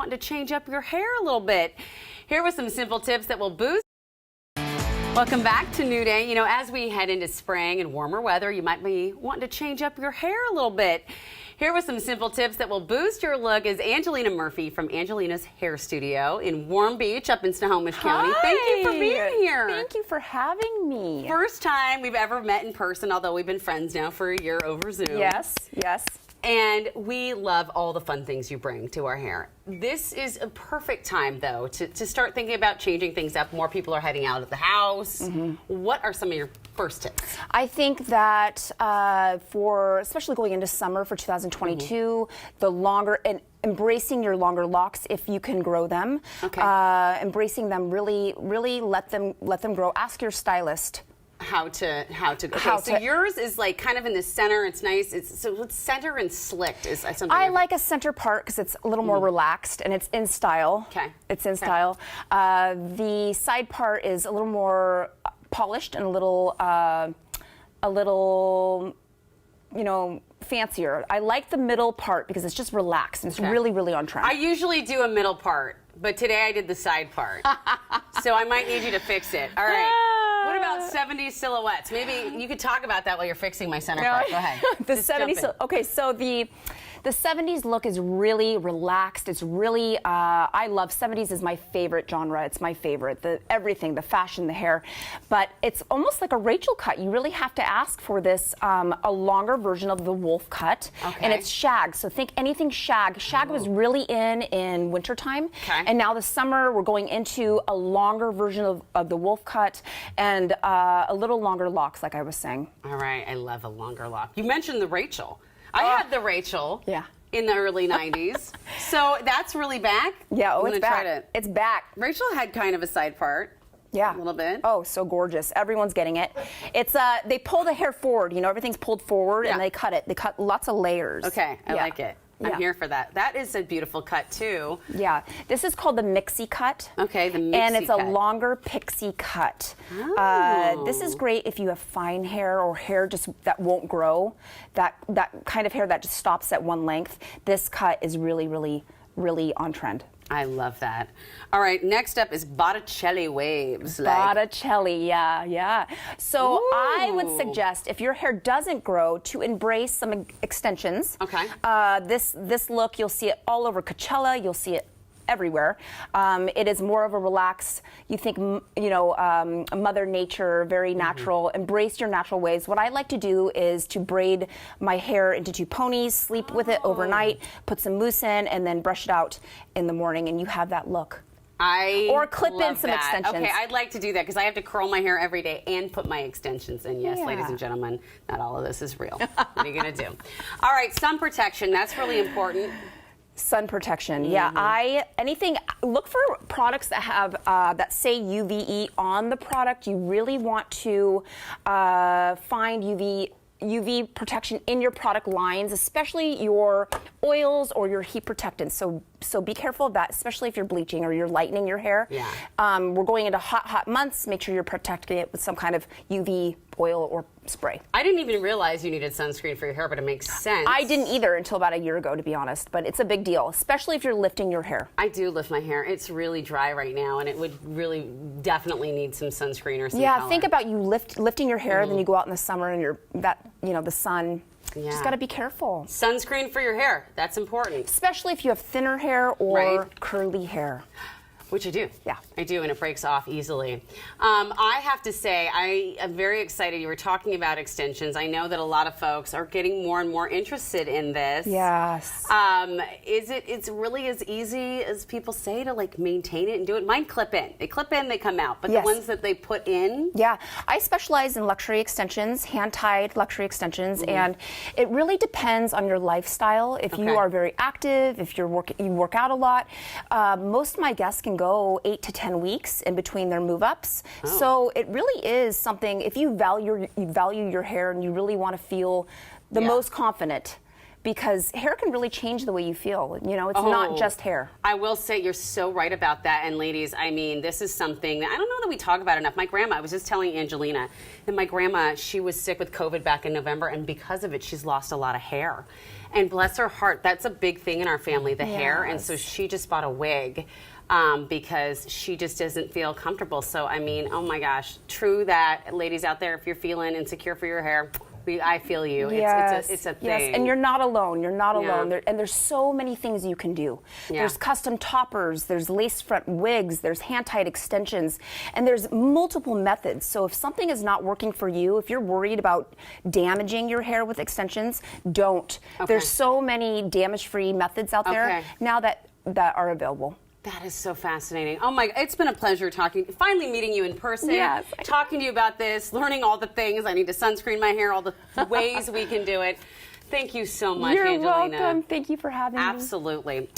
wanting to change up your hair a little bit. Here with some simple tips that will boost. Welcome back to New Day. You know, as we head into spring and warmer weather, you might be wanting to change up your hair a little bit. Here with some simple tips that will boost your look is Angelina Murphy from Angelina's Hair Studio in Warm Beach up in Snohomish County. Hi. Thank you for being here. Thank you for having me. First time we've ever met in person, although we've been friends now for a year over Zoom. Yes, yes. And we love all the fun things you bring to our hair. This is a perfect time, though, to start thinking about changing things up. More people are heading out of the house. What are some of your first tips? I think that for especially going into summer for 2022, the longer and embracing your longer locks if you can grow them. Okay. Embracing them, really let them grow. Ask your stylist. How to so yours is like kind of in the center. It's nice. So it's center and slicked is something. I like a center part because it's a little more relaxed and it's in style. Okay. It's in style. The side part is a little more polished and a little you know, fancier. I like the middle part because it's just relaxed and it's really on trend. I usually do a middle part, but today I did the side part. So I might need you to fix it. All right. What about 70s silhouettes? Maybe you could talk about that while you're fixing my center part. Go ahead. The 70s. Okay, so the 70s look is really relaxed. It's really, I love 70s is my favorite genre. It's my favorite. Everything, the fashion, the hair. But it's almost like a Rachel cut. You really have to ask for this, a longer version of the wolf cut. Okay. And it's shag. So think anything shag. Shag was really in wintertime. Okay. And now the summer, we're going into a longer version of the wolf cut and a little longer locks, like I was saying. All right. I love a longer lock. You mentioned the Rachel. I had the Rachel in the early 90s. So that's really back? Yeah, it's back. It's back. Rachel had kind of a side part. Yeah. A little bit. Oh, so gorgeous. Everyone's getting it. It's they pull the hair forward, you know, everything's pulled forward and they cut it. They cut lots of layers. Okay, I like it. I'm here for that. That is a beautiful cut too. Yeah. This is called the Mixy Cut. Okay, the Mixy Cut. And it's a longer pixie cut. Oh. This is great if you have fine hair or hair just that won't grow. That kind of hair that just stops at one length. This cut is really on trend. I love that. All right, next up is Botticelli Waves. Botticelli, yeah. So I would suggest if your hair doesn't grow to embrace some extensions. Okay. This look, you'll see it all over Coachella. You'll see it everywhere. It is more of a relaxed, you think, you know, Mother Nature, very natural. Embrace your natural ways. What I like to do is to braid my hair into two ponies, sleep with it overnight, put some mousse in, and then brush it out in the morning, and you have that look. Or clip in some extensions. Okay, I'd like to do that because I have to curl my hair every day and put my extensions in. Yes, ladies and gentlemen, not all of this is real. What are you going to do? All right, sun protection. That's really important. Sun protection, yeah. Look for products that have that say UVE on the product. You really want to find UV protection in your product lines, especially your oils or your heat protectants. So be careful of that, especially if you're bleaching or you're lightening your hair. Yeah. We're going into hot months. Make sure you're protecting it with some kind of UV oil or spray. I didn't even realize you needed sunscreen for your hair, but it makes sense. I didn't either until about a year ago, to be honest, but it's a big deal, especially if you're lifting your hair. I do lift my hair. It's really dry right now, and it would really definitely need some sunscreen or some color. Think about you lifting your hair, then you go out in the summer and the sun. Yeah. Just got to be careful. Sunscreen for your hair. That's important. Especially if you have thinner hair or curly hair. Which I do. Yeah. I do, and it breaks off easily. I have to say, I am very excited. You were talking about extensions. I know that a lot of folks are getting more and more interested in this. Yes. It's really as easy as people say to like maintain it and do it? Mine clip in. They clip in, they come out. But the ones that they put in? Yeah. I specialize in luxury extensions, hand-tied luxury extensions, and it really depends on your lifestyle. If you are very active, if you work out a lot, most of my guests can go 8 to 10 weeks in between their move-ups. So it really is something, if you value your hair and you really want to feel the most confident, because hair can really change the way you feel. You know, it's not just hair. I will say you're so right about that. And ladies, I mean, this is something that I don't know that we talk about enough. My grandma, I was just telling Angelina, and my grandma, she was sick with COVID back in November, and because of it, she's lost a lot of hair. And bless her heart, that's a big thing in our family, the hair. And so she just bought a wig. Because she just doesn't feel comfortable. So, I mean, oh my gosh, true that, ladies out there, if you're feeling insecure for your hair, I feel you. Yes. It's a thing. Yes, and you're not alone. You're not alone. And there's so many things you can do. Yeah. There's custom toppers, there's lace front wigs, there's hand-tied extensions, and there's multiple methods. So if something is not working for you, if you're worried about damaging your hair with extensions, don't. There's so many damage-free methods out there now that are available. That is so fascinating. Oh my, it's been a pleasure finally meeting you in person, talking to you about this, learning all the things. I need to sunscreen my hair, all the ways we can do it. Thank you so much, You're Angelina. welcome. Thank you for having me. Absolutely.